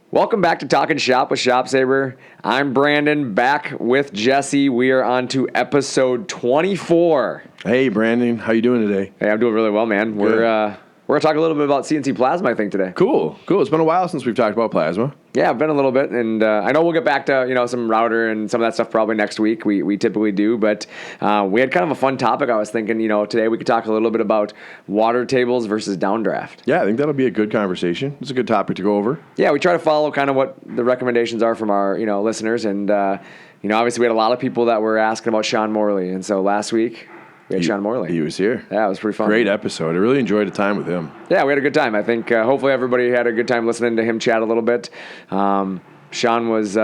Welcome back to Talkin Shop with ShopSabre. I'm Brandon, back with Jesse. We are on to episode 24. Hey, Brandon. How you doing today? Hey, I'm doing really well, man. Good. We're going to talk a little bit about CNC plasma, I think, today. Cool. It's been a while since we've talked about plasma. Yeah, been a little bit, and I know we'll get back to some router and some of that stuff probably next week. We typically do, but we had kind of a fun topic. I was thinking, today we could talk a little bit about water tables versus downdraft. Yeah, I think that'll be a good conversation. It's a good topic to go over. Yeah, we try to follow kind of what the recommendations are from our listeners, and obviously we had a lot of people that were asking about Sean Morley, and so last week we had Sean Morley. He was here. Yeah, it was pretty fun. Great episode. I really enjoyed the time with him. Yeah, we had a good time. I think hopefully everybody had a good time listening to him chat a little bit. Sean was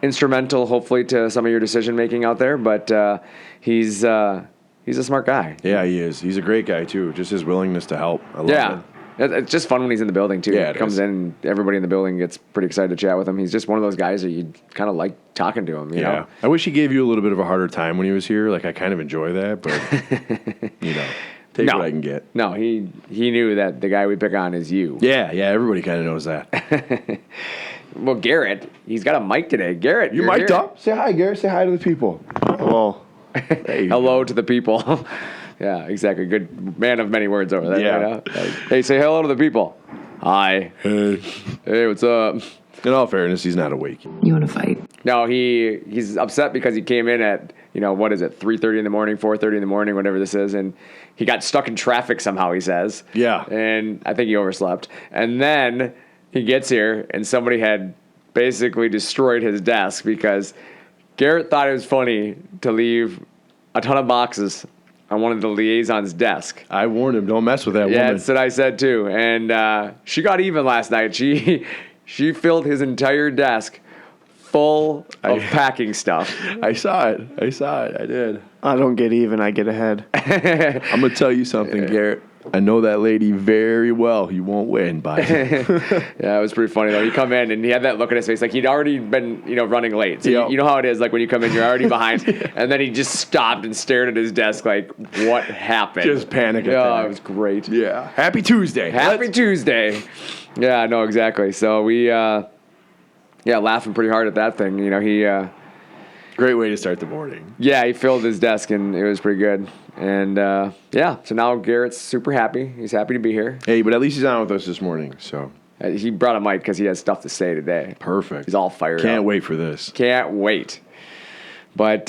instrumental, hopefully, to some of your decision making out there, but he's a smart guy. Yeah, he is. He's a great guy too. Just his willingness to help. I love it. It's just fun when he's in the building, too. Yeah, he comes in, and everybody in the building gets pretty excited to chat with him. He's just one of those guys that you kind of like talking to him, you know? I wish he gave you a little bit of a harder time when he was here. Like, I kind of enjoy that, but, take what I can get. No, he knew that the guy we pick on is you. Yeah, everybody kind of knows that. Well, Garrett, he's got a mic today. Garrett, You mic'd up? Say hi, Garrett. Say hi to the people. Hello. Hello to the people. Yeah, exactly. Good man of many words over there. Yeah. Hey, say hello to the people. Hi. Hey, what's up? In all fairness, he's not awake. You want to fight? No, he's upset because he came in at, 3:30 in the morning, 4:30 in the morning, whatever this is, and he got stuck in traffic somehow, he says. Yeah. And I think he overslept. And then he gets here, and somebody had basically destroyed his desk because Garrett thought it was funny to leave a ton of boxes on one of the liaison's desk. I warned him, don't mess with that woman. Yeah, that's what I said too. And she got even last night. She filled his entire desk full of packing stuff. I saw it. I did. I don't get even. I get ahead. I'm going to tell you something, Garrett. I know that lady very well. You won't win by it. Yeah, it was pretty funny, though. You come in, and he had that look on his face. Like, he'd already been, running late. So you know how it is. Like, when you come in, you're already behind. And then he just stopped and stared at his desk like, what happened? Just panic attack. Oh, it was great. Yeah. Happy Tuesday. Happy Tuesday. Yeah, no, exactly. So we, laughing pretty hard at that thing. Great way to start the morning. Yeah, he filled his desk, and it was pretty good. And, so now Garrett's super happy. He's happy to be here. Hey, but at least he's on with us this morning, so. He brought a mic because he has stuff to say today. Perfect. He's all fired up. Can't wait for this. Can't wait. But,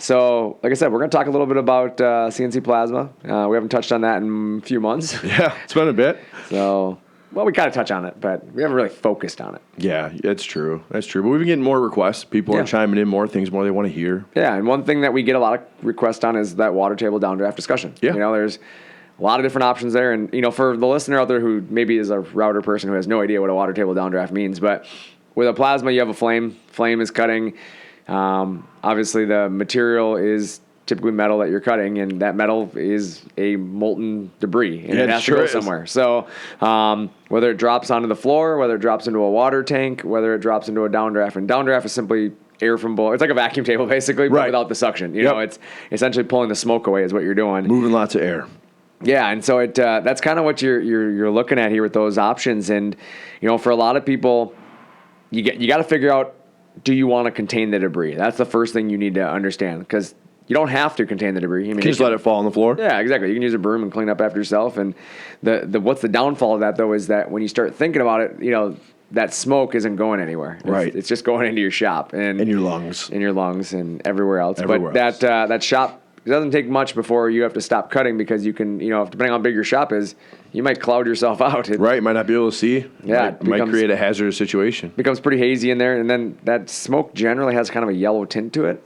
so like I said, we're going to talk a little bit about CNC plasma. We haven't touched on that in a few months. Yeah, it's been a bit. So, well, we kind of touch on it, but we haven't really focused on it. Yeah, that's true. But we've been getting more requests. People are chiming in more things, more they want to hear. Yeah, and one thing that we get a lot of requests on is that water table downdraft discussion. Yeah. There's a lot of different options there. And, for the listener out there who maybe is a router person who has no idea what a water table downdraft means, but with a plasma, you have a flame. Flame is cutting. Obviously, the material is typically metal that you're cutting, and that metal is a molten debris, and it has to go somewhere. So whether it drops onto the floor, whether it drops into a water tank, whether it drops into a downdraft, and downdraft is simply air from below. It's like a vacuum table, basically, but without the suction. You know, it's essentially pulling the smoke away is what you're doing. Moving lots of air. Yeah, and so that's kind of what you're looking at here with those options. And, for a lot of people, you got to figure out, do you want to contain the debris? That's the first thing you need to understand, because you don't have to contain the debris. You just let it fall on the floor? Yeah, exactly. You can use a broom and clean up after yourself. And what's the downfall of that, though, is that when you start thinking about it, that smoke isn't going anywhere. It's just going into your shop. And in your lungs. In your lungs and everywhere else. That shop, it doesn't take much before you have to stop cutting, because you can, depending on how big your shop is, you might cloud yourself out. Might not be able to see. Yeah. It might create a hazardous situation. Becomes pretty hazy in there. And then that smoke generally has kind of a yellow tint to it.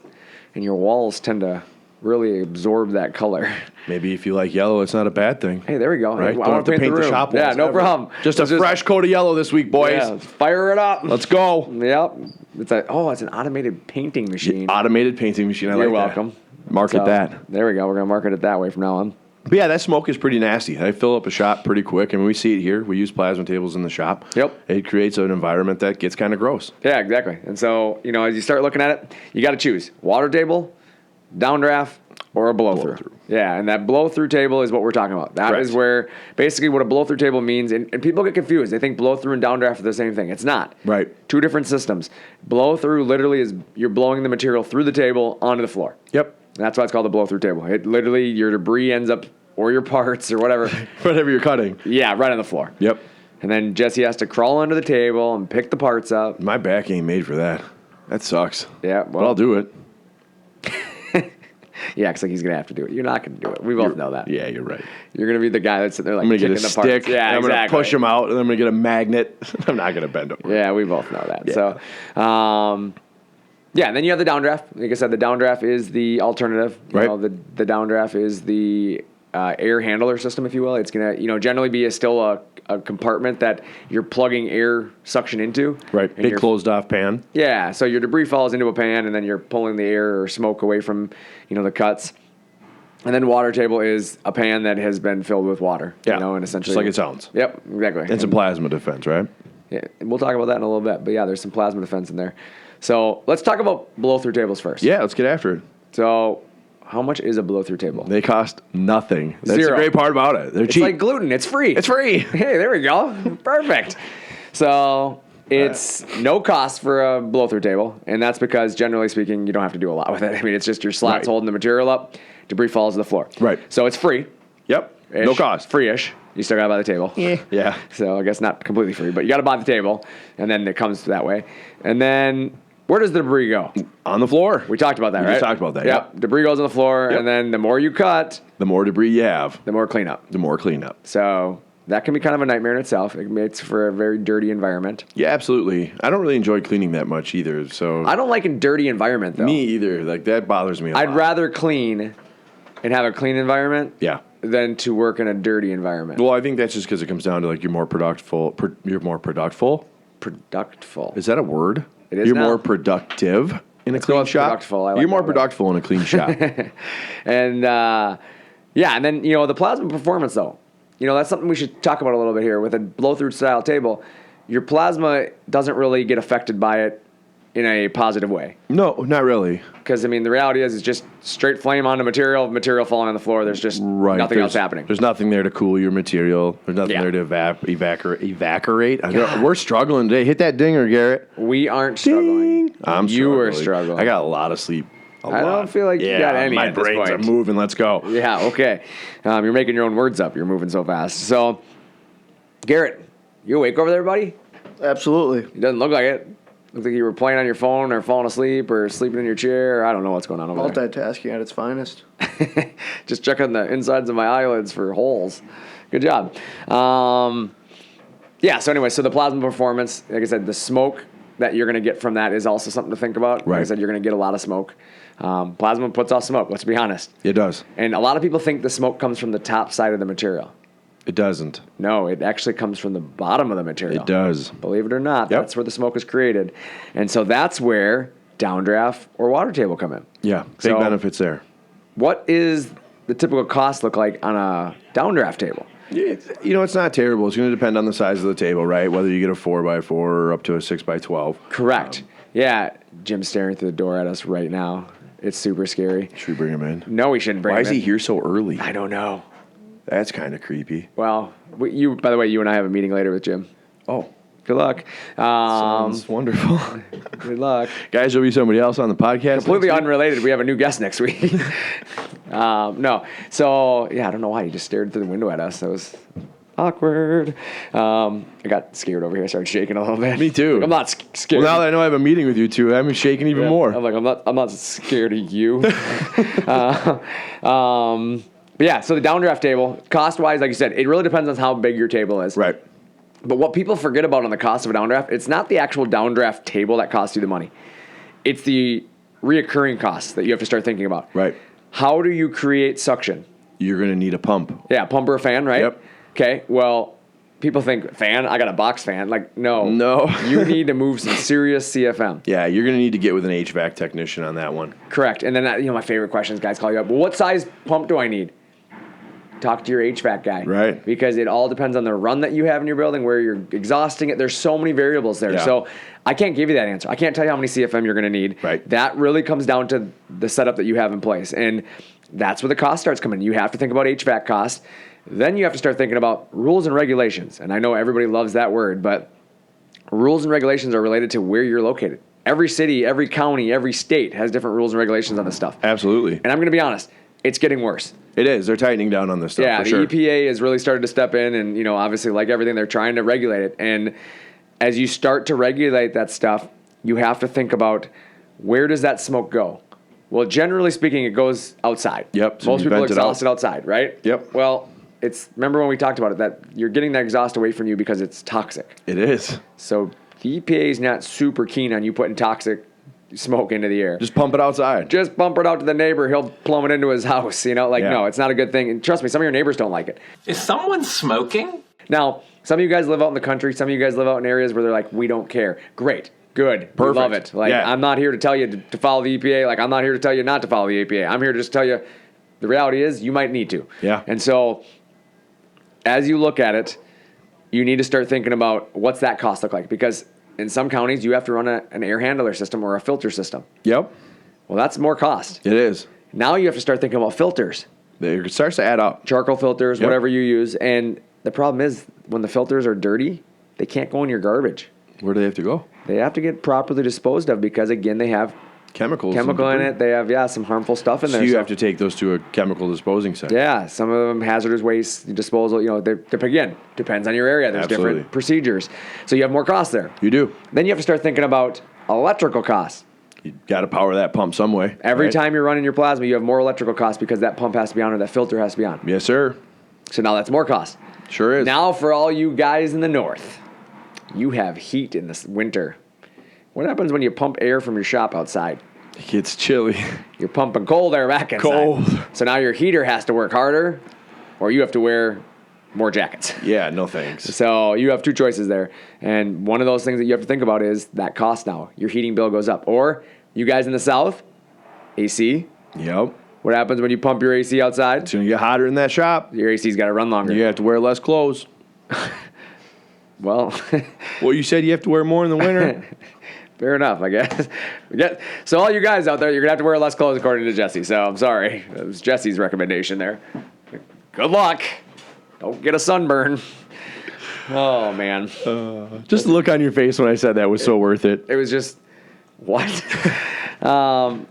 And your walls tend to really absorb that color. Maybe if you like yellow, it's not a bad thing. Hey, there we go. Right? I want to paint the shop walls. Yeah, no problem. Just a fresh coat of yellow this week, boys. Yeah, fire it up. Let's go. Yep. It's an automated painting machine. Automated painting machine. You're welcome. Market that. There we go. We're going to market it that way from now on. But yeah, that smoke is pretty nasty. I fill up a shop pretty quick, and we see it here. We use plasma tables in the shop. Yep. It creates an environment that gets kind of gross. Yeah, exactly. And so, as you start looking at it, you got to choose water table, downdraft, Or a blow-through. Yeah, and that blow-through table is what we're talking about. That Correct. is where, basically, what a blow-through table means, and people get confused. They think blow-through and downdraft are the same thing. It's not. Right. Two different systems. Blow-through literally is you're blowing the material through the table onto the floor. Yep. That's why it's called the blow-through table. It literally, your debris ends up, or your parts, or whatever. Whatever you're cutting. Yeah, right on the floor. Yep. And then Jesse has to crawl under the table and pick the parts up. My back ain't made for that. That sucks. Yeah, But I'll do it. Yeah, because he's going to have to do it. You're not going to do it. We both know that. Yeah, you're right. You're going to be the guy that's sitting there like I'm going to kicking get a the parts. stick. Yeah, I'm exactly. going to push them out, and then I'm going to get a magnet. I'm not going to bend over. Yeah, we both know that. Yeah. So, yeah, and then you have the downdraft. Like I said, the downdraft is the alternative. You Right. know, the downdraft is the air handler system, if you will. It's going to, generally be still a compartment that you're plugging air suction into. Right. And Big you're- closed off pan. Yeah, so your debris falls into a pan, and then you're pulling the air or smoke away from, the cuts. And then water table is a pan that has been filled with water. Yeah. And essentially, Just like it sounds. Yep, exactly. And some plasma defense, right? Yeah, and we'll talk about that in a little bit. But yeah, there's some plasma defense in there. So let's talk about blow-through tables first. Yeah, let's get after it. So how much is a blow-through table? They cost nothing. That's Zero. the great part about it. They're It's cheap. like gluten. It's free. It's free. Hey, there we go. Perfect. So it's no cost for a blow-through table, and that's because, generally speaking, you don't have to do a lot with it. I mean, it's just your slats Right. holding the material up, debris falls to the floor. Right. So it's free. Yep. No cost. Free-ish. You still got to buy the table. Yeah. So I guess not completely free, but you got to buy the table, and then it comes that way. And then where does the debris go? On the floor. We talked about that, We right? just talked about that, Yep. Debris goes on the floor, Yep. and then the more you cut, The more debris you have, the more cleanup. the more cleanup. So that can be kind of a nightmare in itself. It makes for a very dirty environment. Yeah, absolutely. I don't really enjoy cleaning that much either. So I don't like a dirty environment, though. me either. Like that bothers me a lot. I'd rather clean and have a clean environment Yeah. than to work in a dirty environment. Well, I think that's just because it comes down to like you're more productful. You're more productful. Productful. Is that a word? It is You're now. more productive in a go clean with shop. productful. I like You're more that better. productful in a clean shop. And yeah, and then the plasma performance though, that's something we should talk about a little bit here with a blow-through style table. Your plasma doesn't really get affected by it in a positive way, No, not really. because the reality is it's just straight flame onto material falling on the floor. There's just Right. nothing else happening. There's nothing there to cool your material. There's nothing Yeah. there to evaporate. We're struggling today. Hit that dinger, Garrett. We aren't struggling. I'm You are struggling. I got a lot of sleep. I don't feel like you got any My at this brains are point. moving. Let's go. Yeah, okay. You're making your own words up. You're moving so fast. So, Garrett, you awake over there, buddy? Absolutely. It doesn't look like it. Looks like you were playing on your phone or falling asleep or sleeping in your chair. Or I don't know what's going on over there. Multitasking at its finest. Just checking the insides of my eyelids for holes. Good job. Yeah, so anyway, so the plasma performance, like I said, the smoke that you're going to get from that is also something to think about. Like I Right. said, you're going to get a lot of smoke. Plasma puts off smoke, let's be honest. It does. And a lot of people think the smoke comes from the top side of the material. It doesn't. No, it actually comes from the bottom of the material. It does. Believe it or not, Yep. that's where the smoke is created. And so that's where downdraft or water table come in. Yeah. Big So- benefits there. What is the typical cost look like on a downdraft table? Yeah, it's not terrible. It's going to depend on the size of the table, right? Whether you get a 4x4 or up to a 6x12. Correct. Yeah, Jim's staring through the door at us right now. It's super scary. Should we bring him in? No, we shouldn't bring Why him is he in. here so early? I don't know. That's kind of creepy. Well, by the way, you and I have a meeting later with Jim. Oh, Good luck. sounds wonderful. Good luck. Guys, there'll be somebody else on the podcast. Completely next week. unrelated. We have a new guest next week. No. So, yeah, I don't know why. He just stared through the window at us. That was awkward. I got scared over here. I started shaking a little bit. Me too. Like, I'm not scared. Well, now that I know I have a meeting with you two, I'm shaking even more. I'm like, I'm not scared of you. But yeah, so the downdraft table, cost-wise, like you said, it really depends on how big your table is. Right. But what people forget about on the cost of a downdraft, it's not the actual downdraft table that costs you the money. It's the reoccurring costs that you have to start thinking about. Right. How do you create suction? You're going to need a pump. Yeah, pump or a fan, right? Yep. Okay, well, people think, fan? I got a box fan. Like, no. No. You need to move some serious CFM. Yeah, you're going to need to get with an HVAC technician on that one. Correct. And then, my favorite question is guys call you up, well, what size pump do I need? Talk to your HVAC guy. Right. Because it all depends on the run that you have in your building, where you're exhausting it. There's so many variables there. Yeah. So I can't give you that answer. I can't tell you how many CFM you're going to need. Right. That really comes down to the setup that you have in place. And that's where the cost starts coming. You have to think about HVAC costs. Then you have to start thinking about rules and regulations. And I know everybody loves that word, but rules and regulations are related to where you're located. Every city, every county, every state has different rules and regulations on this stuff. Absolutely. And I'm going to be honest, it's getting worse. It is. They're tightening down on this stuff. Yeah, for the sure. EPA has really started to step in, and obviously, like everything, they're trying to regulate it. And as you start to regulate that stuff, you have to think about, where does that smoke go? Well, generally speaking, it goes outside. Yep. So Most you people vent it exhaust out. it outside, right? Yep. Well, remember when we talked about it, that you're getting that exhaust away from you because it's toxic. It is. So the EPA is not super keen on you putting toxic smoke into the air. Just pump it outside. Just bump it out to the neighbor. He'll plumb it into his house. No, it's not a good thing. And trust me, some of your neighbors don't like it. Is someone smoking? Now, some of you guys live out in the country. Some of you guys live out in areas where they're like, we don't care. Great. Good. Perfect. We love it. I'm not here to tell you to follow the EPA. I'm not here to tell you not to follow the EPA. I'm here to just tell you the reality is you might need to. Yeah. And so as you look at it, you need to start thinking about, what's that cost look like? Because in some counties, you have to run an air handler system or a filter system. Yep. Well, that's more cost. It is. Now you have to start thinking about filters. It starts to add up. Charcoal filters, Yep. whatever you use. And the problem is, when the filters are dirty, they can't go in your garbage. Where do they have to go? They have to get properly disposed of because, again, they have Chemicals. chemical and in debris. it. They have, some harmful stuff in So there. you have to take those to a chemical disposing site. Yeah, some of them hazardous waste disposal. Again, depends on your area. There's Absolutely. different procedures. So you have more costs there. You do. Then you have to start thinking about electrical costs. You got to power that pump some way. Every right? time you're running your plasma, you have more electrical costs because that pump has to be on or that filter has to be on. Yes, sir. So now that's more cost. Sure is. Now for all you guys in the north, you have heat in this winter. What happens when you pump air from your shop outside? It gets chilly. You're pumping cold air back inside. Cold. So now your heater has to work harder, or you have to wear more jackets. Yeah, no thanks. So you have two choices there. And one of those things that you have to think about is that cost now. Your heating bill goes up. Or you guys in the south, AC. Yep. What happens when you pump your AC outside? It's going to get hotter in that shop. Your AC's got to run longer. You have to wear less clothes. Well, Well, you said you have to wear more in the winter. fair enough, I guess. So all you guys out there, you're going to have to wear less clothes according to Jesse. So I'm sorry. That was Jesse's recommendation there. Good luck. Don't get a sunburn. Oh, man. Just the look on your face when I said that was so worth it. It was just, what? No,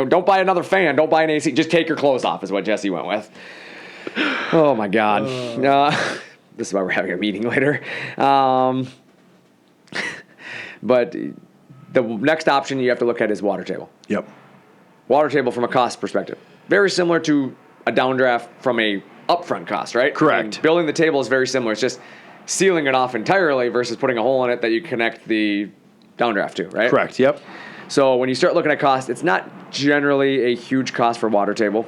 don't buy another fan. Don't buy an AC. Just take your clothes off is what Jesse went with. Oh, my God. This is why we're having a meeting later. But the next option you have to look at is water table. Yep. Water table from a cost perspective. Very similar to a downdraft from a upfront cost, right? Correct. And building the table is very similar. It's just sealing it off entirely versus putting a hole in it that you connect the downdraft to, right? Correct. Yep. So when you start looking at cost, it's not generally a huge cost for water table.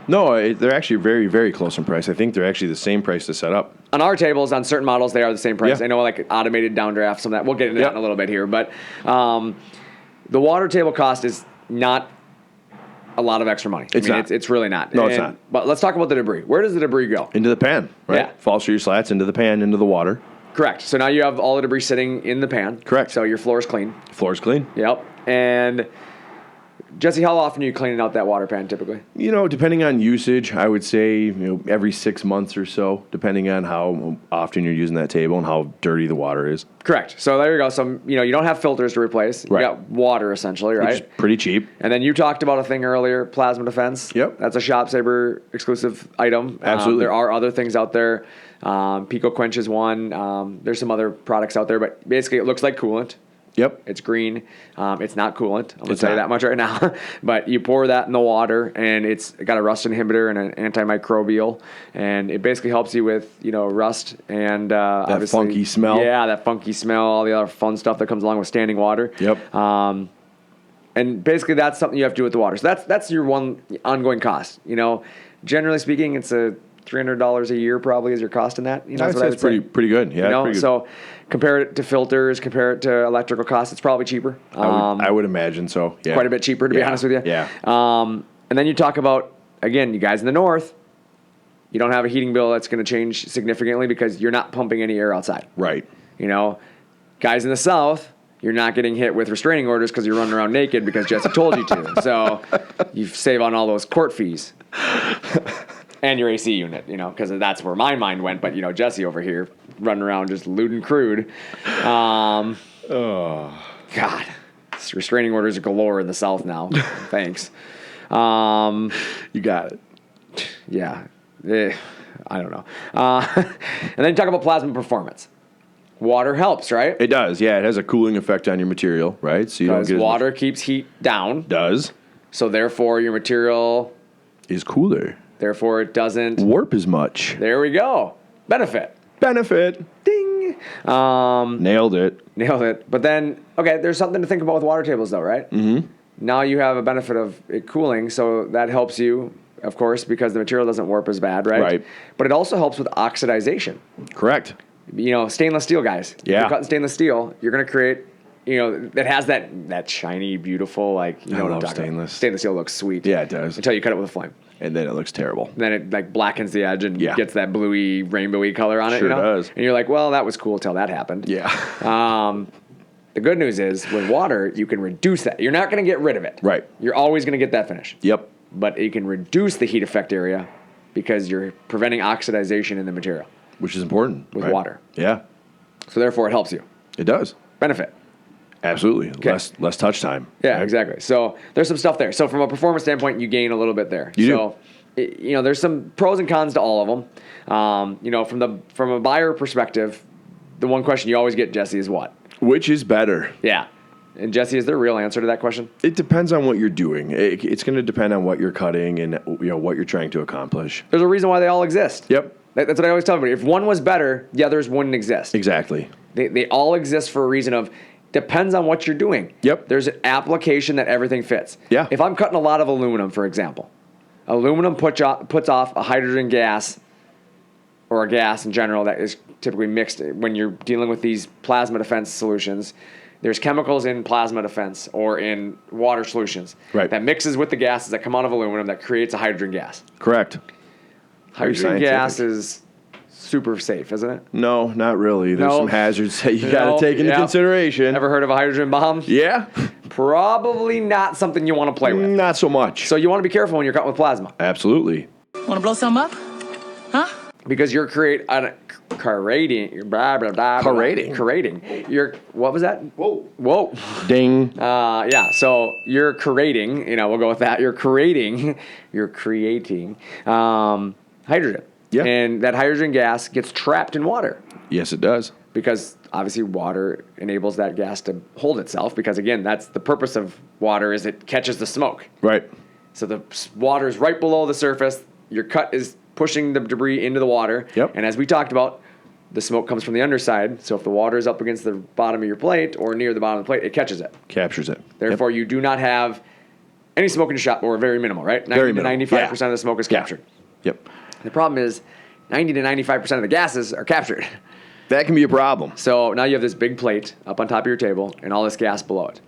No, they're actually very, very close in price. I think they're actually the same price to set up. On our tables, on certain models, they are the same price. Yeah. I know like automated downdraft, some of that. We'll get into Yep. that in a little bit here. But the water table cost is not a lot of extra money. It's not. It's really not. No, it's not. But let's talk about the debris. Where does the debris go? Into the pan, right? Yeah. Falls through your slats, into the pan, into the water. Correct. So now you have all the debris sitting in the pan. Correct. So your floor is clean. Floor's clean. Yep. And Jesse, how often are you cleaning out that water pan typically? Depending on usage, I would say every 6 months or so, depending on how often you're using that table and how dirty the water is. Correct. So there you go. So you don't have filters to replace. Right. You got water essentially, right? Which is pretty cheap. And then you talked about a thing earlier, plasma defense. Yep. That's a ShopSabre exclusive item. Absolutely. There are other things out there. Pico Quench is one. There's some other products out there, but basically it looks like coolant. Yep. It's green. It's not coolant. I'm going to It's tell you not. that much right now. But you pour that in the water, and it's got a rust inhibitor and an antimicrobial, and it basically helps you with rust and obviously funky smell. Yeah, that funky smell, all the other fun stuff that comes along with standing water. Yep. And basically, that's something you have to do with the water. So that's your one ongoing cost. Generally speaking, it's a $300 a year probably is your cost in that. I'd say it's pretty good. Yeah, pretty good. So compare it to filters, compare it to electrical costs. It's probably cheaper. I would imagine so. Yeah. Quite a bit cheaper, to be honest with you. Yeah. And then you talk about, again, you guys in the north, you don't have a heating bill that's going to change significantly because you're not pumping any air outside. Right. Guys in the south, you're not getting hit with restraining orders because you're running around naked because Jesse told you to. So you save on all those court fees. And your AC unit, because that's where my mind went. But, Jesse over here running around just looting crude. God. Restraining orders are galore in the South now. Thanks. You got it. Yeah. I don't know. And then you talk about plasma performance. Water helps, right? It does, yeah. It has a cooling effect on your material, right? So you don't Because get water keeps heat down. Does. So therefore, your material, Is cooler. therefore it doesn't. Warp as much. There we go. Benefit. Benefit. Ding. Nailed it. Nailed it. But then, okay, there's something to think about with water tables, though, right? Mm-hmm. Now you have a benefit of it cooling, so that helps you, of course, because the material doesn't warp as bad, right? Right. But it also helps with oxidization. Correct. Stainless steel, guys. Yeah. If you're cutting stainless steel, you're going to create, that has that shiny, beautiful, what I'm love talking stainless. about. Stainless steel looks sweet. Yeah, it does. Until you cut it with a flame. And then it looks terrible. Then it blackens the edge and Yeah. gets that bluey, rainbowy color on it. Sure does. And you're like, well, that was cool till that happened. Yeah. The good news is with water, you can reduce that. You're not going to get rid of it. Right. You're always going to get that finish. Yep. But you can reduce the heat effect area because you're preventing oxidization in the material Which is important. with right? water. Yeah. So therefore, it helps you. It does. Benefit. Absolutely. Less touch time. Yeah, right? exactly. So there's some stuff there. So from a performance standpoint, you gain a little bit there. You do. There's some pros and cons to all of them. From a buyer perspective, the one question you always get, Jesse, is what? Which is better? Yeah. And Jesse, is there a real answer to that question? It depends on what you're doing. It's going to depend on what you're cutting and what you're trying to accomplish. There's a reason why they all exist. Yep. That's what I always tell everybody. If one was better, the others wouldn't exist. Exactly. They all exist for a reason of depends on what you're doing. Yep. There's an application that everything fits. Yeah. If I'm cutting a lot of aluminum, for example, aluminum puts off a hydrogen gas or a gas in general that is typically mixed when you're dealing with these plasma defense solutions. There's chemicals in plasma defense or in water solutions that mixes with the gases that come out of aluminum that creates a hydrogen gas. Correct. Hydrogen gas is super safe, isn't it? No, not really. There's No. some hazards that you got to take into Yep. consideration. Ever heard of a hydrogen bomb? Yeah. Probably not something you want to play with. Not so much. So you want to be careful when you're cutting with plasma Absolutely. Want to blow some up? Huh? because you're creating. Blah, blah, blah, Curating. What was that? Whoa. Ding. Yeah. So you're creating. We'll go with that. You're creating hydrogen. Yeah. And that hydrogen gas gets trapped in water Yes, it does. because obviously water enables that gas to hold itself. Because again, that's the purpose of water is it catches the smoke. Right. So the water is right below the surface. Your cut is pushing the debris into the water. Yep. And as we talked about, the smoke comes from the underside. So if the water is up against the bottom of your plate or near the bottom of the plate, it catches it. Captures it. Therefore, you do not have any smoke in your shop, or very minimal, right? 90 Very to minimal. 95% Yeah. of the smoke is captured. Yep. The problem is 90 to 95% of the gases are captured. That can be a problem. So now you have this big plate up on top of your table and all this gas below it.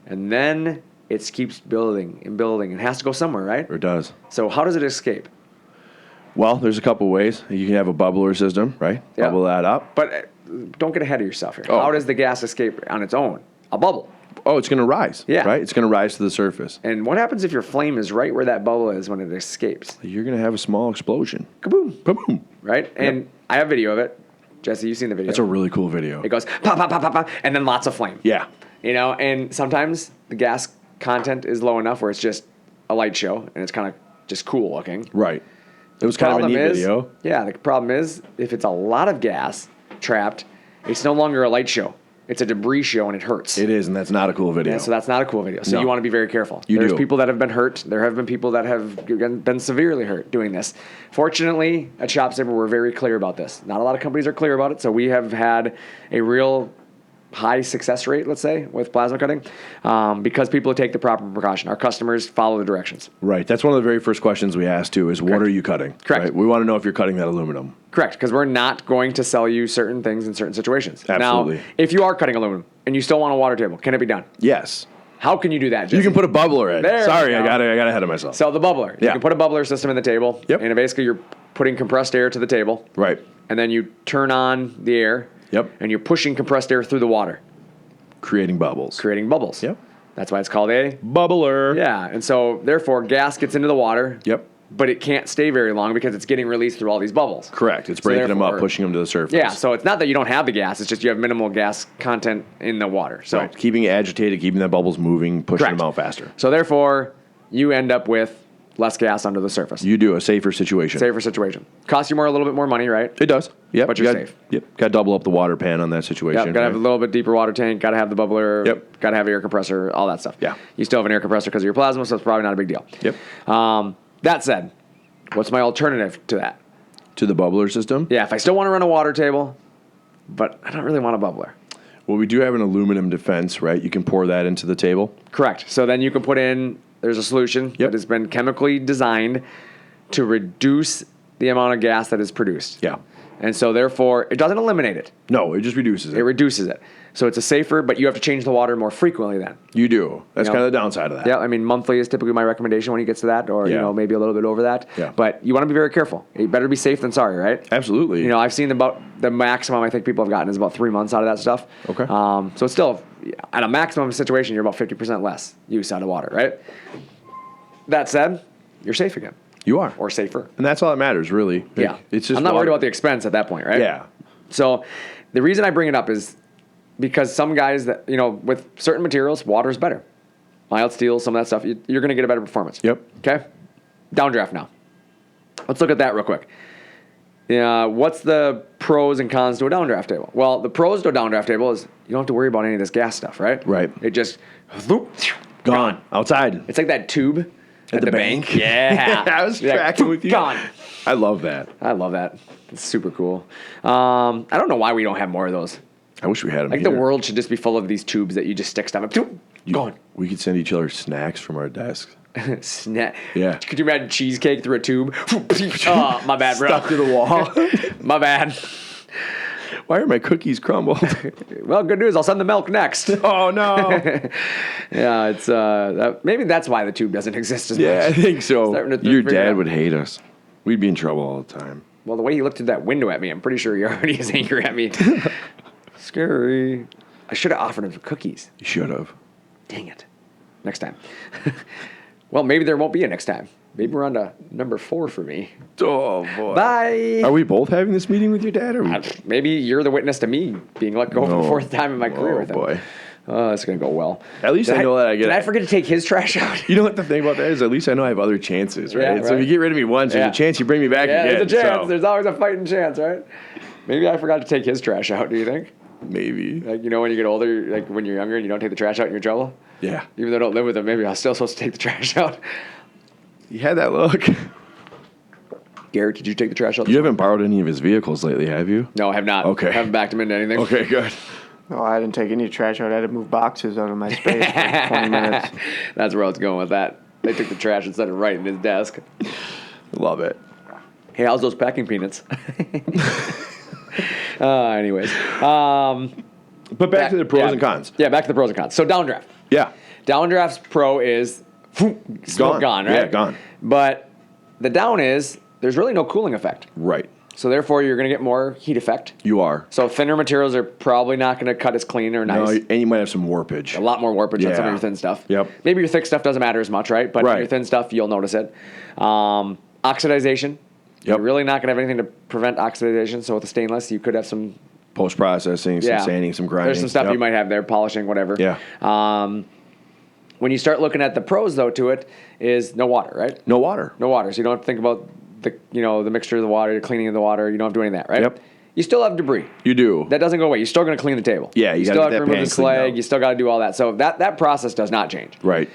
And then it keeps building and building and has to go somewhere, right? Or it does. So how does it escape? Well, there's a couple ways. You can have a bubbler system, right? Yeah. Bubble that up. But don't get ahead of yourself here. Oh. How does the gas escape on its own? A bubble. Oh, it's going to rise. Yeah. Right? It's going to rise to the surface. And what happens if your flame is right where that bubble is when it escapes? You're going to have a small explosion. Kaboom. Kaboom. Right? And I have video of it. Jesse, you've seen the video. That's a really cool video. It goes pop, pop, pop, pop, pop, and then lots of flame. Yeah. And sometimes the gas content is low enough where it's just a light show and it's kind of just cool looking. Right. It was kind of a neat video. Yeah, the problem is if it's a lot of gas trapped, it's no longer a light show. It's a debris show and it hurts. It is, and that's not a cool video. Yeah, so that's not a cool video. So No. you want to be very careful. You There's do. people that have been hurt. There have been people that have been severely hurt doing this. Fortunately, at ShopSabre, we're very clear about this. Not a lot of companies are clear about it, so we have had a real high success rate, let's say, with plasma cutting because people take the proper precaution. Our customers follow the directions. Right. That's one of the very first questions we asked too is what are you cutting? Correct. Right? We want to know if you're cutting that aluminum. Correct, because we're not going to sell you certain things in certain situations. Absolutely. Now, if you are cutting aluminum and you still want a water table, can it be done? Yes. How can you do that, Jesse? You can put a bubbler in. There Sorry, we I go. got ahead of myself. So the bubbler. Yeah. You can put a bubbler system in the table. Yep. And basically you're putting compressed air to the table. Right. And then you turn on the air. Yep. And you're pushing compressed air through the water, Creating bubbles. creating bubbles. Yep. That's why it's called a Bubbler. yeah. And so therefore gas gets into the water. Yep. But it can't stay very long because it's getting released through all these bubbles. Correct. It's So breaking them up, therefore- pushing them to the surface. Yeah, so it's not that you don't have the gas, it's just you have minimal gas content in the water. So Right. Keeping it agitated, keeping the bubbles moving, pushing Correct. them out faster. So therefore, you end up with less gas under the surface. You do a safer situation. Safer situation. Costs you a little bit more money, right? It does. Yep. But you you're got, safe. Yep. Got to double up the water pan on that situation. Yep, gotta have a right? little bit deeper water tank, gotta have the bubbler, Yep. gotta have an air compressor, all that stuff. Yeah. You still have an air compressor because of your plasma, so it's probably not a big deal. Yep. That said, what's my alternative to that? To the bubbler system. Yeah, if I still want to run a water table, but I don't really want a bubbler. Well, we do have an aluminum defense, right? You can pour that into the table. Correct. So then you can put in, there's a solution Yep. that has been chemically designed to reduce the amount of gas that is produced. Yeah. And so therefore, it doesn't eliminate it. No, it just reduces it. It reduces it. So it's a safer, but you have to change the water more frequently then. You do. That's You know? kind of the downside of that. Yeah, I mean, monthly is typically my recommendation when it gets to that, or, Yeah. maybe a little bit over that. Yeah. But you want to be very careful. You better be safe than sorry, right? Absolutely. I've seen about the maximum I think people have gotten is about 3 months out of that stuff. Okay. So it's still, at a maximum situation, you're about 50% less use out of water, right? That said, you're safe again, You are. or safer. And that's all that matters, really. Yeah. It's just I'm not worried water. about the expense at that point, right? Yeah. So the reason I bring it up is because some guys that, with certain materials, water is better. Mild steel, some of that stuff, you're going to get a better performance. Yep. Okay? Downdraft now. Let's look at that real quick. What's the pros and cons to a downdraft table? Well, the pros to a downdraft table is you don't have to worry about any of this gas stuff, right? Right. It just, whoop, Gone. Outside. It's like that tube at the bank. Yeah. I was Yeah, tracking with you. Gone. I love that. I love that. It's super cool. I don't know why we don't have more of those. I wish we had them Like here. the world should just be full of these tubes that you just stick stuff up. Gone. We could send each other snacks from our desks. Snap. Yeah. Could you imagine cheesecake through a tube? Oh, my bad, bro. Stuck to the wall. My bad. Why are my cookies crumbled? Well, good news. I'll send the milk next. Oh, no. Yeah, it's maybe that's why the tube doesn't exist as Yeah, I much. think so. Starting to Your figure it dad out. would hate us. We'd be in trouble all the time. Well, the way he looked through that window at me, I'm pretty sure he already is angry at me. Scary. I should have offered him some cookies. You should have. Dang it. Next time. Well, maybe there won't be a next time. Maybe we're on to number 4 for me. Oh, boy. Bye. Are we both having this meeting with your dad? Or Maybe you're the witness to me being let go for the No. 4th time in my career Oh, with him. boy. Oh, that's going to go well. At least I know that I get Did I it. forget to take his trash out? You know what the thing about that is? At least I know I have other chances, right? Yeah, So if right. you get rid of me once, there's Yeah. a chance you bring me back Yeah, again. there's a chance. So, There's always a fighting chance, right? Maybe I forgot to take his trash out, do you think? maybe. Like, when you get older, like when you're younger and you don't take the trash out and you're in trouble? Yeah. Even though I don't live with him, maybe I'm still supposed to take the trash out. You had that look. Garrett, did you take the trash out? You haven't borrowed any of his vehicles lately, have you? No, I have not. Okay. Haven't backed him into anything. Okay, good. No, I didn't take any trash out. I had to move boxes out of my space for 20 minutes. That's where I was going with that. They took the trash and set it right in his desk. Love it. Hey, how's those packing peanuts? Anyways. But back to the pros and cons. Yeah, back to the pros and cons. So Downdraft. Yeah. Downdraft's pro is smoke gone, right? Yeah, gone. But the down is there's really no cooling effect. Right. So therefore, you're going to get more heat effect. You are. So thinner materials are probably not going to cut as clean or nice. No, and you might have some warpage. A lot more warpage on some of Yeah. your thin stuff. Yep. Maybe your thick stuff doesn't matter as much, right? But Right. your thin stuff, you'll notice it. Oxidization. Yep. You're really not going to have anything to prevent oxidization. So with the stainless, you could have some Post-processing, some sanding, some grinding. There's some stuff Yep. you might have there, polishing, whatever. Yeah. When you start looking at the pros, though, to it is no water, right? No water. No water. So you don't have to think about the mixture of the water, the cleaning of the water. You don't have to do any of that, right? Yep. You still have debris. You do. That doesn't go away. You're still going to clean the table. Yeah, you gotta still get have to that remove pan the cleaned slag. out. You still got to do all that. So that process does not change. Right.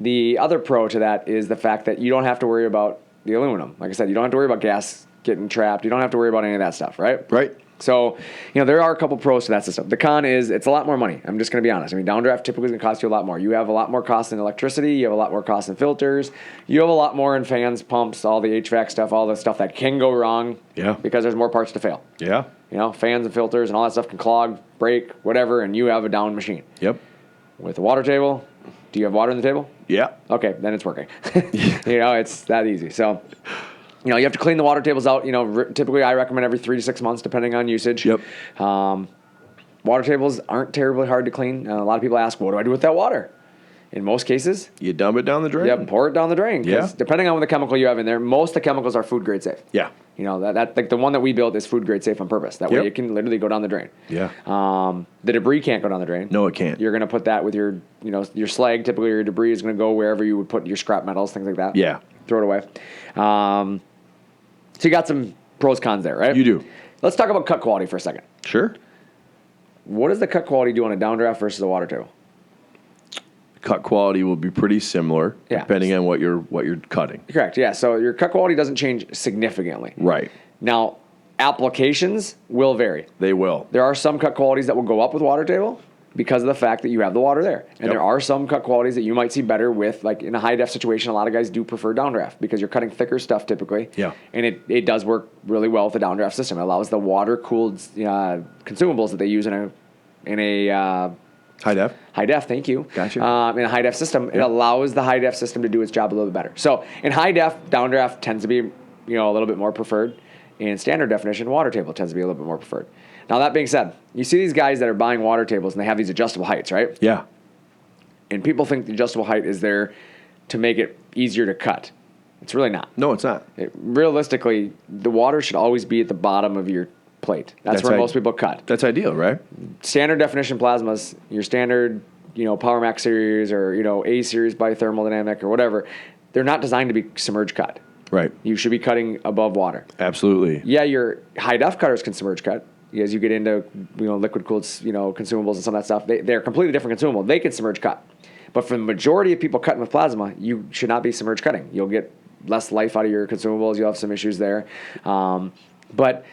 The other pro to that is the fact that you don't have to worry about the aluminum. Like I said, you don't have to worry about gas getting trapped. You don't have to worry about any of that stuff, right? Right. So, there are a couple pros to that system. The con is it's a lot more money. I'm just going to be honest. I mean, Downdraft typically is going to cost you a lot more. You have a lot more cost in electricity. You have a lot more cost in filters. You have a lot more in fans, pumps, all the HVAC stuff, all the stuff that can go wrong. Yeah. Because there's more parts to fail. Yeah. Fans and filters and all that stuff can clog, break, whatever, and you have a down machine. Yep. With a water table, do you have water in the table? Yeah. Okay, then it's working. It's that easy. So, you have to clean the water tables out. Typically I recommend every 3 to 6 months, depending on usage. Yep. water tables aren't terribly hard to clean. A lot of people ask, what do I do with that water? In most cases, You dump it down the drain. yeah, pour it down the drain. 'Cause Yeah. depending on what the chemical you have in there, most of the chemicals are food grade safe. Yeah. You know, that like the one that we built is food grade safe on purpose. That way Yep. it can literally go down the drain. Yeah. The debris can't go down the drain. No, it can't. You're going to put that with your, you know, your slag. Typically, your debris is going to go wherever you would put your scrap metals, things like that. Yeah. Throw it away. So you got some pros, cons there, right? You do. Let's talk about cut quality for a second. Sure. What does the cut quality do on a downdraft versus a water table? Cut quality will be pretty similar, Yeah. depending on what you're cutting. Correct. Yeah. So your cut quality doesn't change significantly. Right. Now, applications will vary. They will. There are some cut qualities that will go up with water table because of the fact that you have the water there. And Yep. there are some cut qualities that you might see better with, like in a high def situation, a lot of guys do prefer downdraft because you're cutting thicker stuff typically. Yeah. And it does work really well with the downdraft system. It allows the water cooled consumables that they use in a High def. high def, thank you. Gotcha. In a high def system, it allows the high def system to do its job a little bit better. So in high def, downdraft tends to be, you know, a little bit more preferred. In standard definition, water table tends to be a little bit more preferred. Now that being said, you see these guys that are buying water tables and they have these adjustable heights, right? Yeah. And people think the adjustable height is there to make it easier to cut. It's really not. No, it's not. Realistically, the water should always be at the bottom of your plate. That's where most people cut. That's ideal, right? Standard definition plasmas, your standard, you know, Power Max series or, you know, A series by Thermodynamic or whatever, they're not designed to be submerged cut. Right. You should be cutting above water. Absolutely. Yeah, your high def cutters can submerge cut. As you get into, you know, liquid cooled, you know, consumables and some of that stuff, they're completely different consumable. They can submerge cut. But for the majority of people cutting with plasma, you should not be submerged cutting. You'll get less life out of your consumables. You'll have some issues there. But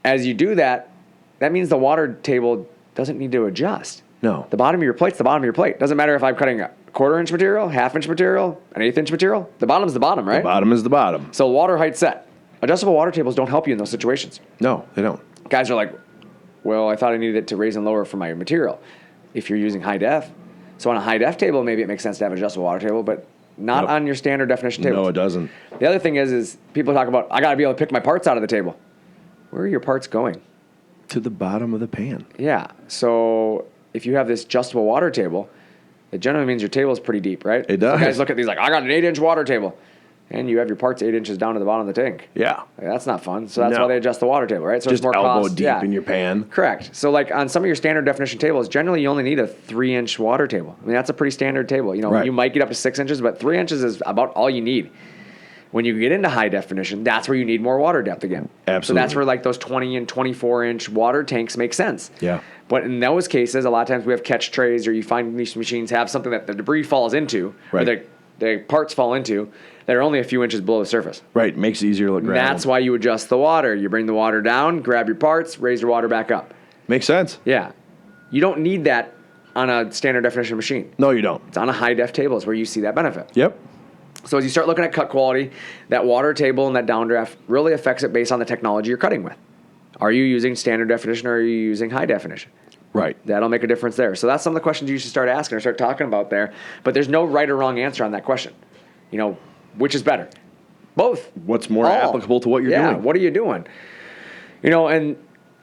as you do that, that means the water table doesn't need to adjust. No. The bottom of your plate's the bottom of your plate. Doesn't matter if I'm cutting a quarter-inch material, half-inch material, an eighth-inch material. The bottom's the bottom, right? The bottom is the bottom. So water height set. Adjustable water tables don't help you in those situations. No, they don't. Guys are like, well, I thought I needed it to raise and lower for my material. If you're using high def. So on a high def table, maybe it makes sense to have an adjustable water table, but not Nope. on your standard definition table. No, it doesn't. The other thing is people talk about, I got to be able to pick my parts out of the table. Where are your parts going? To the bottom of the pan. Yeah. So if you have this adjustable water table, it generally means your table is pretty deep, right? It does. So guys look at these like, I got an 8-inch water table. And you have your parts 8 inches down to the bottom of the tank. Yeah. Like, that's not fun. So that's No. why they adjust the water table, right? So Just it's more elbow cost. deep in your pan. Correct. So like on some of your standard definition tables, generally you only need a 3-inch water table. I mean, that's a pretty standard table. You know, Right. you might get up to 6 inches, but 3 inches is about all you need. When you get into high definition, that's where you need more water depth again. Absolutely. So that's where like those 20 and 24-inch water tanks make sense. Yeah. But in those cases, a lot of times we have catch trays or you find these machines have something that the debris falls into, Right. or the parts fall into, that are only a few inches below the surface. Right. Makes it easier to look And that's why you adjust the water. You bring the water down, grab your parts, raise your water back up. Makes sense. Yeah. You don't need that on a standard definition machine. No, you don't. It's on a high def table is where you see that benefit. Yep. So as you start looking at cut quality, that water table and that downdraft really affects it based on the technology you're cutting with. Are you using standard definition or are you using high definition? Right. That'll make a difference there. So that's some of the questions you should start asking or start talking about there. But there's no right or wrong answer on that question. You know, which is better? Both. What's more All. applicable to what you're Yeah, doing? what are you doing? You know, and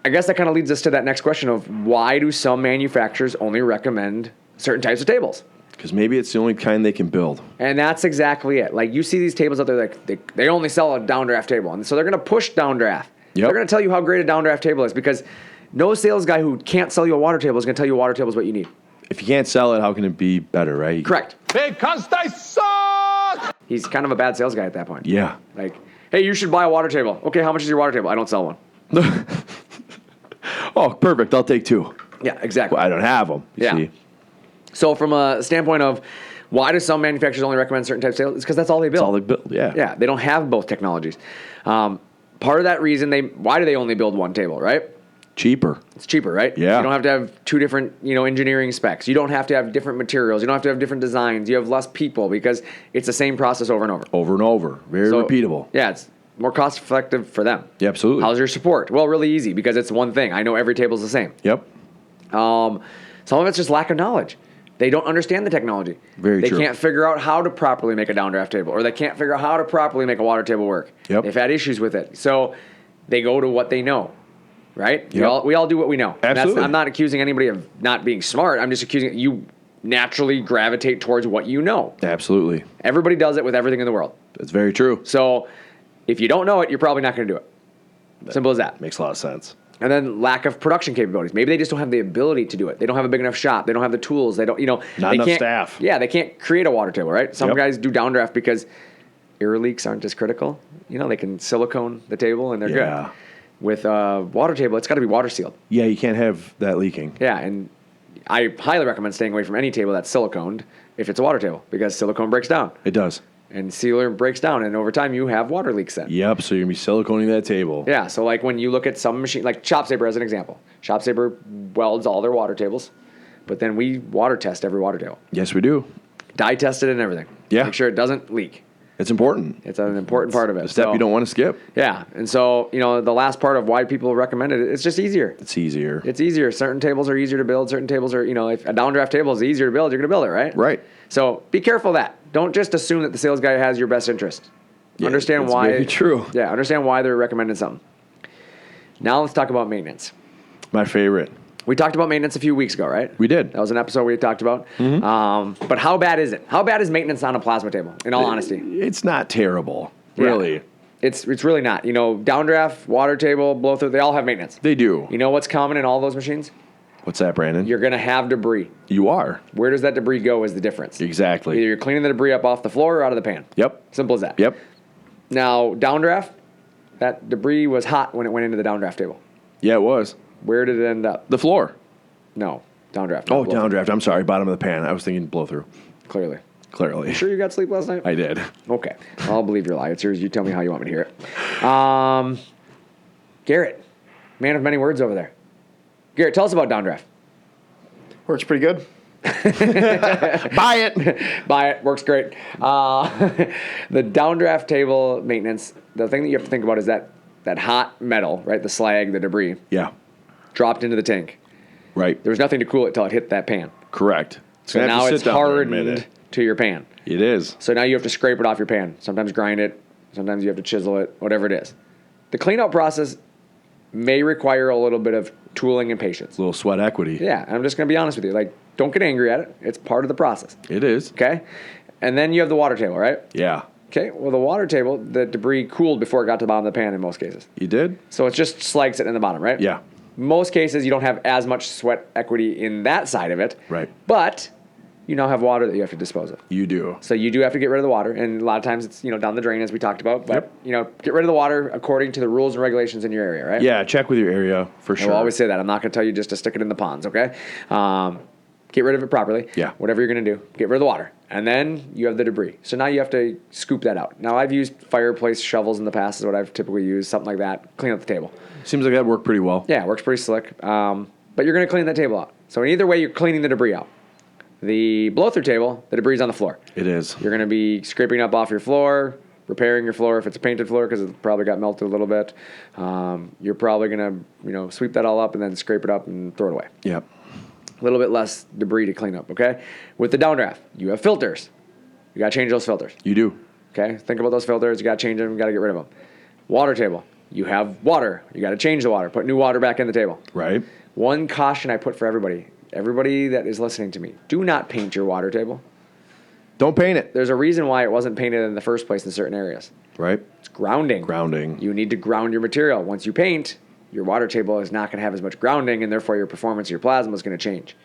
I guess that kind of leads us to that next question of why do some manufacturers only recommend certain types of tables? Because maybe it's the only kind they can build. And that's exactly it. Like you see these tables out there, like they only sell a downdraft table, and so they're going to push downdraft. Yep. They're going to tell you how great a downdraft table is because no sales guy who can't sell you a water table is going to tell you a water table is what you need. If you can't sell it, how can it be better, right? Correct. Because they suck! He's kind of a bad sales guy at that point. Yeah. Like, hey, you should buy a water table. Okay, how much is your water table? I don't sell one. Oh, perfect. I'll take 2. Yeah, exactly. Well, I don't have them. You Yeah. see. So from a standpoint of why do some manufacturers only recommend certain types of tables? It's because that's all they build. That's all they build. Yeah. Yeah, they don't have both technologies. Part of that reason, why do they only build one table, right? Cheaper. It's cheaper, right? Yeah. You don't have to have 2 different, engineering specs. You don't have to have different materials. You don't have to have different designs. You have less people because it's the same process over and over. Over and over. Very So, repeatable. Yeah, it's more cost effective for them. Yeah, absolutely. How's your support? Well, really easy because it's one thing. I know every table's the same. Yep. Some of it's just lack of knowledge. They don't understand the technology. Very they true. can't figure out how to properly make a downdraft table, or they can't figure out how to properly make a water table work. Yep. They've had issues with it. So they go to what they know. right? Yep. We all do what we know. Absolutely. I'm not accusing anybody of not being smart. I'm just accusing you naturally gravitate towards what you know. Absolutely. Everybody does it with everything in the world. That's very true. So if you don't know it, you're probably not going to do it. Simple as that. Makes a lot of sense. And then lack of production capabilities. Maybe they just don't have the ability to do it. They don't have a big enough shop. They don't have the tools. They don't, Not they enough can't- staff. Yeah, they can't create a water table, right? Some Yep. guys do downdraft because air leaks aren't as critical. They can silicone the table and they're Yeah. good. With a water table, it's got to be water sealed. Yeah, you can't have that leaking. Yeah, and I highly recommend staying away from any table that's siliconed if it's a water table because silicone breaks down It does. and sealer breaks down, and over time you have water leaks then. Yep, so you're going to be siliconing that table. Yeah, so like when you look at some machine, like ShopSabre as an example. ShopSabre welds all their water tables, but then we water test every water table. Yes, we do. Dye test it and everything. Yeah. Make sure it doesn't leak. It's important. It's an important part of it. A step So, you don't want to skip. Yeah, and so, the last part of why people recommend it, it's just easier. It's easier. It's easier. Certain tables are easier to build. Certain tables are, if a downdraft table is easier to build, you're going to build it, right? Right. So be careful of that. Don't just assume that the sales guy has your best interest. Yeah, Understand that's why. very true. Yeah, understand why they're recommending something. Now let's talk about maintenance. My favorite. We talked about maintenance a few weeks ago, right? We did. That was an episode we talked about. But how bad is it? How bad is maintenance on a plasma table, in all honesty? It's not terrible, Yeah. really. It's really not. Downdraft, water table, blow through, they all have maintenance. They do. You know what's common in all those machines? What's that, Brandon? You're going to have debris. You are. Where does that debris go is the difference. Exactly. Either you're cleaning the debris up off the floor or out of the pan. Yep. Simple as that. Yep. Now, downdraft, that debris was hot when it went into the downdraft table. Yeah, it was. Where did it end up? The floor. No, downdraft. Oh, not blow through. downdraft. I'm sorry. Bottom of the pan. I was thinking blow through. Clearly. Clearly. Sure you got sleep last night? I did. Okay. I'll believe your lie. It's yours. You tell me how you want me to hear it. Garrett, man of many words over there. Garrett, tell us about downdraft. Works pretty good. Buy it. Buy it. Works great. The downdraft table maintenance, the thing that you have to think about is that hot metal, right? The slag, the debris, Yeah. dropped into the tank. Right. There was nothing to cool it till it hit that pan. Correct. So Gonna have now to it's sit down there a hardened minute. to your pan. It is. So now you have to scrape it off your pan. Sometimes grind it. Sometimes you have to chisel it, whatever it is. The cleanout process may require a little bit of tooling and patience. A little sweat equity. Yeah, and I'm just going to be honest with you. Like, don't get angry at it. It's part of the process. It is. Okay? And then you have the water table, right? Yeah. Okay, well, the water table, the debris cooled before it got to the bottom of the pan in most cases. You did? So it's just slag sitting in the bottom, right? Yeah. Most cases, you don't have as much sweat equity in that side of it. Right. But you now have water that you have to dispose of. You do. So you do have to get rid of the water, and a lot of times it's down the drain as we talked about. But get rid of the water according to the rules and regulations in your area, right? Yeah, check with your area for I sure. will always say that. I'm not going to tell you just to stick it in the ponds, okay? Get rid of it properly. Yeah. Whatever you're going to do, get rid of the water, and then you have the debris. So now you have to scoop that out. Now I've used fireplace shovels in the past. Is what I've typically used, something like that. Clean up the table. Seems like that worked pretty well. Yeah, it works pretty slick. But you're going to clean that table out. So in either way, you're cleaning the debris out. The blow-through table, the debris is on the floor. It is. You're going to be scraping up off your floor, repairing your floor if it's a painted floor because it probably got melted a little bit. You're probably going to sweep that all up and then scrape it up and throw it away. Yep. A little bit less debris to clean up, okay? With the downdraft, you have filters. You got to change those filters, You do. okay? Think about those filters. You got to change them. You got to get rid of them. Water table, you have water. You got to change the water. Put new water back in the table. Right. One caution I put for everybody that is listening to me, do not paint your water table. Don't paint it. There's a reason why it wasn't painted in the first place in certain areas. Right. It's grounding. Grounding. You need to ground your material. Once you paint, your water table is not going to have as much grounding, and therefore your performance of your plasma is going to change.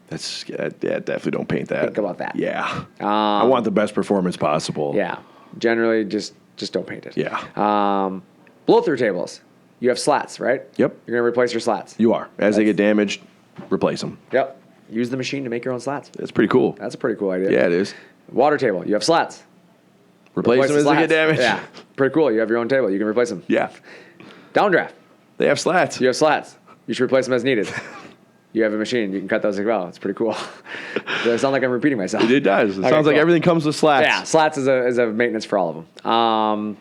That's definitely don't paint that. Think about that. Yeah. I want the best performance possible. Yeah. Generally, just don't paint it. Yeah. Blow-through tables. You have slats, right? Yep. You're going to replace your slats. You are. As they get damaged, replace them. Yep. Use the machine to make your own slats. That's pretty cool. That's a pretty cool idea. Yeah, it is. Water table. You have slats. Replace them the as they get slats. damaged. Yeah. Pretty cool. You have your own table. You can replace them. Yeah. Downdraft. They have slats. You have slats. You should replace them as needed. You have a machine. You can cut those as well. It's pretty cool. Does it sound like I'm repeating myself? It does. It Okay, sounds like cool. everything comes with slats. Yeah, slats is a maintenance for all of them.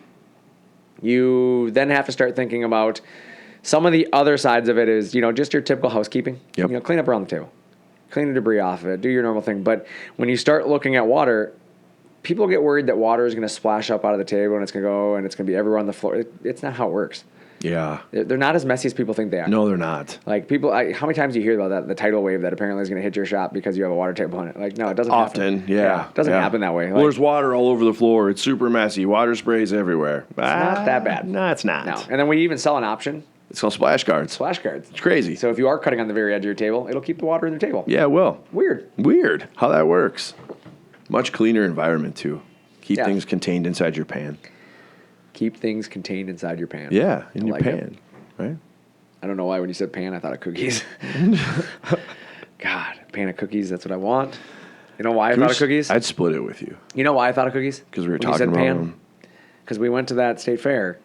You then have to start thinking about some of the other sides of it is, just your typical housekeeping. Yep. Clean up around the table. Clean the debris off of it. Do your normal thing. But when you start looking at water, people get worried that water is going to splash up out of the table and it's going to go and it's going to be everywhere on the floor. It's not how it works. Yeah. They're not as messy as people think they are. No, they're not. Like people, how many times do you hear about that? The tidal wave that apparently is going to hit your shop because you have a water table in it. Like, no, it doesn't Often, happen. yeah. It doesn't yeah. happen that way. Like, Well, there's water all over the floor. It's super messy. Water sprays everywhere. It's not that bad. No, it's not. no. And then we even sell an option, It's called splash guards. splash guards. It's crazy. So if you are cutting on the very edge of your table, it'll keep the water in the table. Yeah, well. Weird. Weird how that works. Much cleaner environment, too. Keep Yeah. things contained inside your pan. Keep things contained inside your pan. Yeah, in I your like it. pan. Right? I don't know why when you said pan, I thought of cookies. God, pan of cookies, that's what I want. You know why I thought of cookies? I'd split it with you. You know why I thought of cookies? 'Cause we were When you talking said about pan? them. Because we went to that state fair,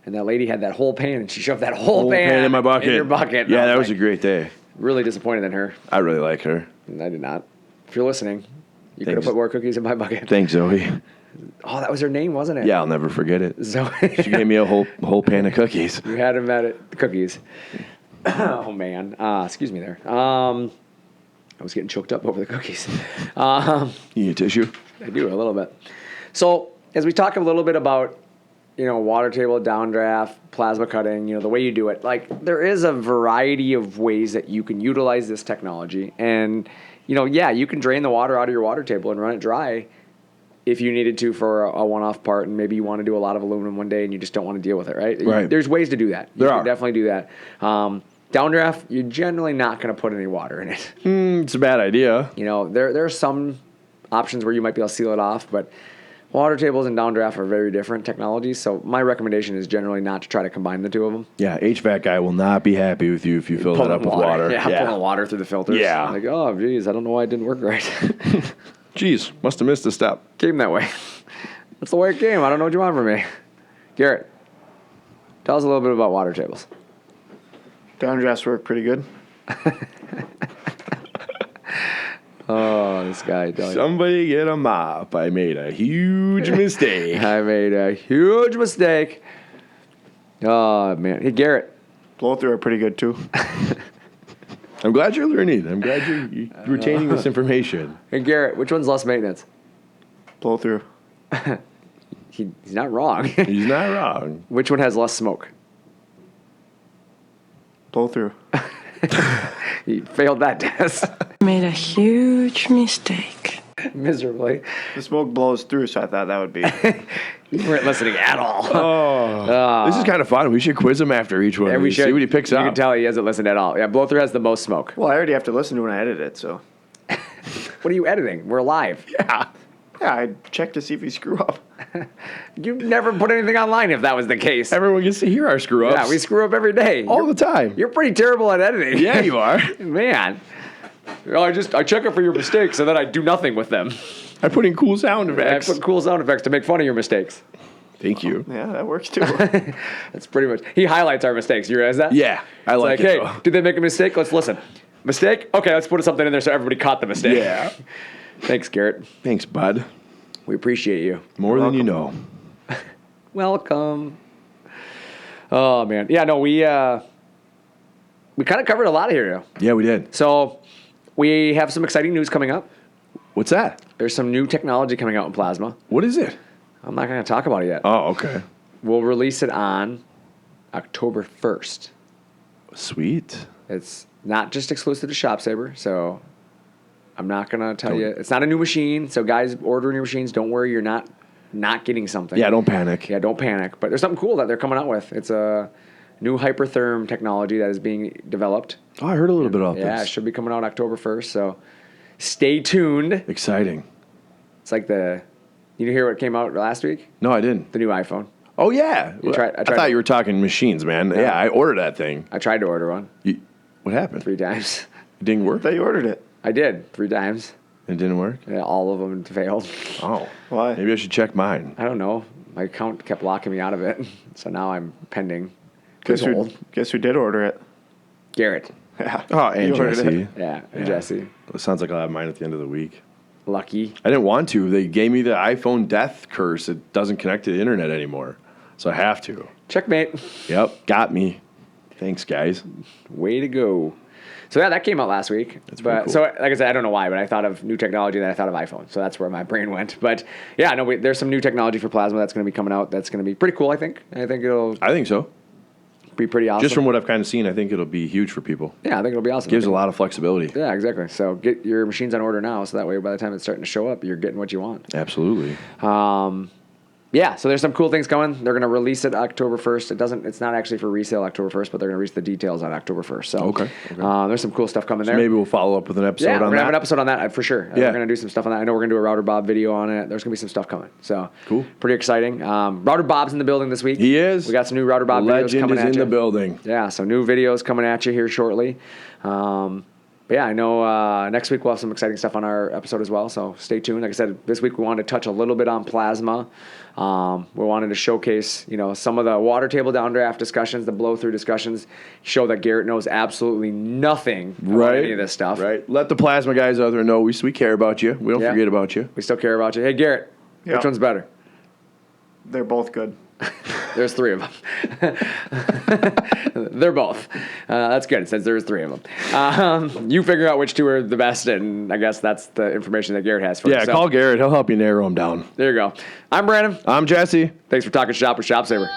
and that lady had that whole pan, and she shoved that whole pan, Pan in my bucket. In your bucket. And Yeah, I that was a like, great day. really disappointed in her. I really like her. And I did not. If you're listening, you could have Thanks. put more cookies in my bucket. Thanks, Zoe. Oh, that was her name, wasn't it? Yeah, I'll never forget it. So She gave me a whole pan of cookies. you had him at it, the cookies. Oh man, excuse me there. I was getting choked up over the cookies. You need a tissue? I do a little bit. So as we talk a little bit about, water table, downdraft, plasma cutting, the way you do it, like there is a variety of ways that you can utilize this technology. And, you can drain the water out of your water table and run it dry if you needed to for a one-off part, and maybe you want to do a lot of aluminum one day and you just don't want to deal with it, right? Right. There's ways to do that. You There can are. definitely do that. Downdraft, you're generally not going to put any water in it. It's a bad idea. There are some options where you might be able to seal it off, but water tables and downdraft are very different technologies. So my recommendation is generally not to try to combine the two of them. Yeah, HVAC guy will not be happy with you if you fill that up with water. Yeah, pulling water through the filters. Yeah. Like, oh, geez, I don't know why it didn't work right. Jeez, must have missed a step. Came that way. That's the way it came. I don't know what you want from me. Garrett, tell us a little bit about water tables. Downdrafts work pretty good. Oh, this guy. Somebody get a mop. I made a huge mistake. I made a huge mistake. Oh, man. Hey, Garrett. Blow through are pretty good too. I'm glad you're learning. I'm glad you're retaining this information. Hey, Garrett, which one's less maintenance? Blow through. He's not wrong. He's not wrong. Which one has less smoke? Blow through. He failed that test Made a huge mistake. miserably. The smoke blows through, so I thought that would be. You weren't listening at all. This is kind of fun. We should quiz him after each one. And and we should see what he picks you up. You can tell he hasn't listened at all. Yeah, blow through has the most smoke. Well, I already have to listen to when I edit it, so. What are you editing? We're live. Yeah, I checked to see if we screw up. You've never put anything online if that was the case. Everyone gets to hear our screw ups. Yeah, we screw up every day. all the time. You're pretty terrible at editing. Yeah, you are. Man. I check it for your mistakes and then I do nothing with them. I put in cool sound I effects. put cool sound effects to make fun of your mistakes. Thank you. Yeah, that works too. That's pretty much. He highlights our mistakes. You realize that? Yeah, I It's like it. hey, though. did they make a mistake? Let's listen. Mistake? Okay, let's put something in there so everybody caught the mistake. Yeah. Thanks, Garrett. Thanks, bud. We appreciate you. More than you know. Welcome. Oh man, yeah. No, we kind of covered a lot of here now. Yeah, we did. So we have some exciting news coming up. What's that? There's some new technology coming out in plasma. What is it? I'm not going to talk about it yet. Oh, okay. We'll release it on October 1st. Sweet. It's not just exclusive to ShopSabre, so I'm not going to tell you. It's not a new machine, so guys ordering your machines, don't worry, you're not getting something. Yeah, don't panic. Yeah, don't panic. But there's something cool that they're coming out with. It's a new hypertherm technology that is being developed. Oh, I heard a little bit about Yeah, it this. should be coming out October 1st, so stay tuned. Exciting. It's like you hear what came out last week? No, I didn't. The new iPhone. Oh, yeah. I tried I thought you were talking machines, man. Yeah, I ordered that thing. I tried to order one What happened? 3 times. It didn't I work? thought you ordered it. I did 3 times. It didn't work? Yeah, all of them failed. Oh. Why? Maybe I should check mine. I don't know. My account kept locking me out of it, so now I'm pending. Guess who did order it? Garrett. Yeah. Oh, and You ordered Jesse. it. Yeah, and Yeah. Jesse. It sounds like I'll have mine at the end of the week. Lucky. I didn't want to. They gave me the iPhone death curse. It doesn't connect to the internet anymore. So I have to. Checkmate. Yep, got me. Thanks, guys. Way to go. So yeah, that came out last week. That's pretty cool. So like I said, I don't know why, but I thought of new technology, then I thought of iPhone. So that's where my brain went. But yeah, no, there's some new technology for plasma that's going to be coming out. That's going to be pretty cool. I think. I think so. be pretty awesome. Just from what I've kind of seen, I think it'll be huge for people. Yeah, I think it'll be awesome. Gives a lot of flexibility. Yeah, exactly. So get your machines on order now, so that way by the time it's starting to show up, you're getting what you want. Absolutely. Yeah, so there's some cool things coming. They're going to release it October 1st. It's not actually for resale October 1st, but they're going to release the details on October 1st. So Okay. there's some cool stuff coming there. Maybe we'll follow up with an episode yeah, on we're going to that. have an episode on that for sure. Yeah. We're going to do some stuff on that. I know we're going to do a Router Bob video on it. There's going to be some stuff coming. So Cool. Pretty exciting. Router Bob's in the building this week. He is. We got some new Router Bob videos Legend coming is at in you. the building. Yeah, so new videos coming at you here shortly. But yeah, I know next week we'll have some exciting stuff on our episode as well, so stay tuned. Like I said, this week we wanted to touch a little bit on plasma. We wanted to showcase, some of the water table downdraft discussions, the blow-through discussions, show that Garrett knows absolutely nothing about any of this stuff. Right. Let the plasma guys out there know we care about you. We don't Yeah. forget about you. We still care about you. Hey, Garrett, Yeah. which one's better? They're both good. There's three of them. They're both. That's good, since there's three of them. You figure out which two are the best, and I guess that's the information that Garrett has for you. Yeah, So, call Garrett. He'll help you narrow them down. there you go. I'm Brandon. I'm Jesse. Thanks for talking shop with ShopSabre.